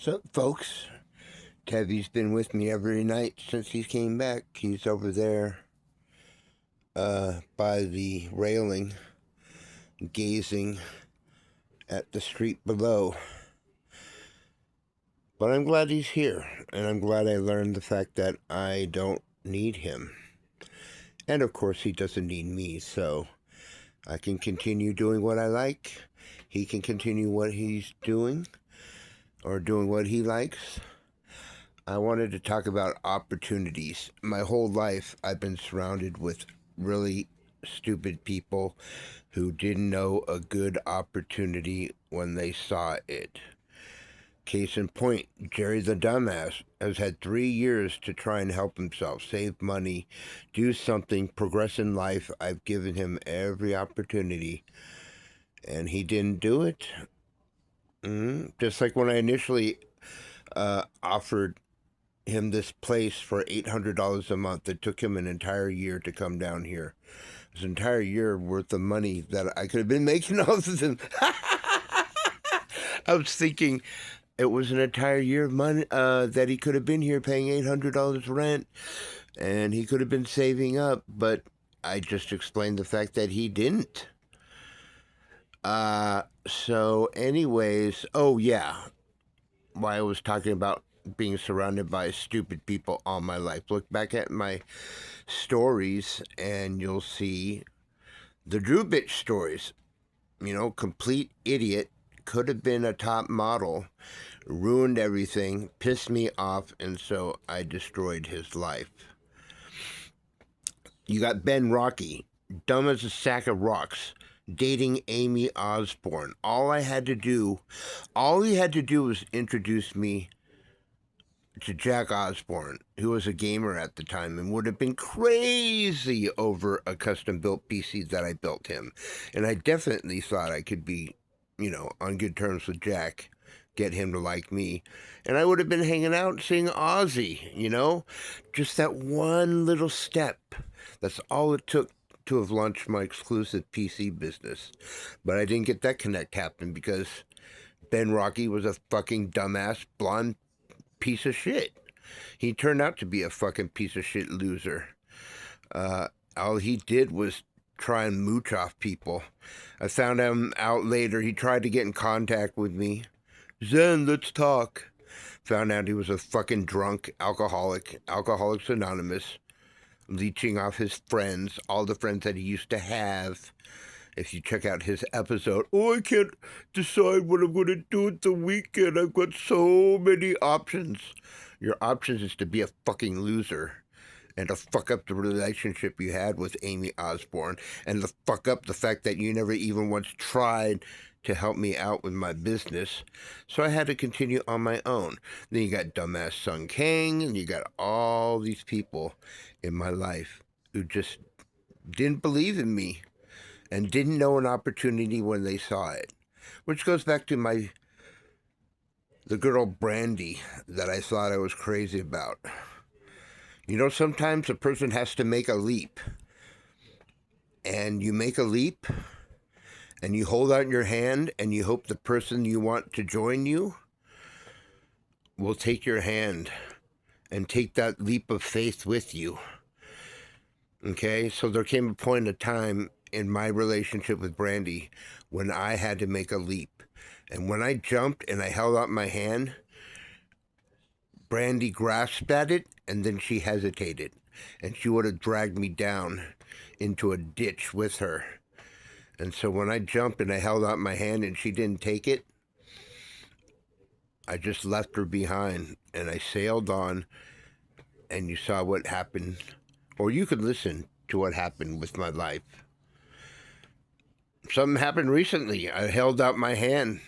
So, folks, Tevy's been with me every night since he came back. He's over there by the railing, gazing at the street below. But I'm glad he's here, and I'm glad I learned the fact that I don't need him. And of course, he doesn't need me, so I can continue doing what I like. He can continue what he's doing, or doing what he likes. I wanted to talk about opportunities. My whole life, I've been surrounded with really stupid people who didn't know a good opportunity when they saw it. Case in point, Jerry the Dumbass has had 3 years to try and help himself, save money, do something, progress in life. I've given him every opportunity, and he didn't do it. Just like when I initially offered him this place for $800 a month. It took him an entire year to come down here. His entire year worth of money that I could have been making off of him. I was thinking it was an entire year of money that he could have been here paying $800 rent, and he could have been saving up, but I just explained the fact that he didn't. So anyways, oh yeah, why I was talking about being surrounded by stupid people all my life. Look back at my stories and you'll see the Drew bitch stories. You know, complete idiot, could have been a top model, ruined everything, pissed me off, and so I destroyed his life. You got Ben Rocky, dumb as a sack of rocks, dating Amy Osborne. All he had to do was introduce me to Jack Osborne, who was a gamer at the time and would have been crazy over a custom built PC that I built him. And I definitely thought I could be, on good terms with Jack, get him to like me. And I would have been hanging out seeing Ozzy, just that one little step. That's all it took to have launched my exclusive PC business. But I didn't get that connect happen because Ben Rocky was a fucking dumbass blonde piece of shit. He turned out to be a fucking piece of shit loser. All he did was try and mooch off people. I found him out later. He tried to get in contact with me. Zen, let's talk. Found out he was a fucking drunk alcoholic, Alcoholics Anonymous, leeching off his friends, all the friends that he used to have. If you check out his episode, oh, I can't decide what I'm going to do at the weekend. I've got so many options. Your options is to be a fucking loser and to fuck up the relationship you had with Amy Osborne and to fuck up the fact that you never even once tried to help me out with my business. So I had to continue on my own. Then you got dumbass Sung Kang, and you got all these people in my life who just didn't believe in me and didn't know an opportunity when they saw it. Which goes back to the girl Brandy that I thought I was crazy about. Sometimes a person has to make a leap. And you make a leap and you hold out your hand and you hope the person you want to join you will take your hand and take that leap of faith with you. Okay, so there came a point of time in my relationship with Brandy when I had to make a leap. And when I jumped and I held out my hand, Brandy grasped at it and then she hesitated. And she would have dragged me down into a ditch with her. And so when I jumped and I held out my hand and she didn't take it, I just left her behind and I sailed on, and you saw what happened. Or you could listen to what happened with my life. Something happened recently. I held out my hand.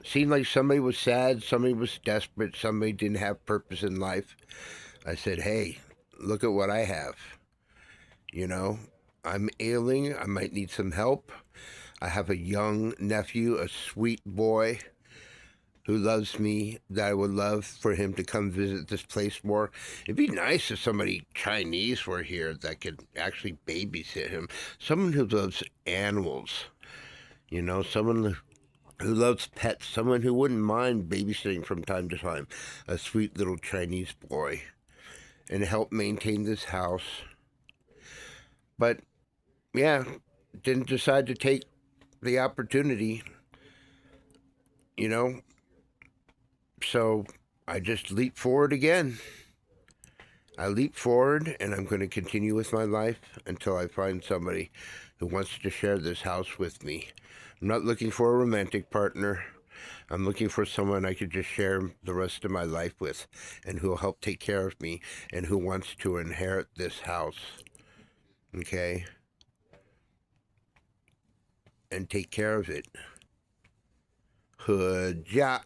Seemed like somebody was sad, somebody was desperate, somebody didn't have purpose in life. I said, hey, look at what I have. I'm ailing. I might need some help. I have a young nephew, a sweet boy who loves me, that I would love for him to come visit this place more. It'd be nice if somebody Chinese were here that could actually babysit him. Someone who loves animals. Someone who loves pets, someone who wouldn't mind babysitting from time to time, a sweet little Chinese boy, and help maintain this house. But yeah, didn't decide to take the opportunity, you know, so I just leap forward again. I leap forward and I'm going to continue with my life until I find somebody who wants to share this house with me. I'm not looking for a romantic partner. I'm looking for someone I could just share the rest of my life with and who will help take care of me and who wants to inherit this house. Okay? And take care of it. Hood ja.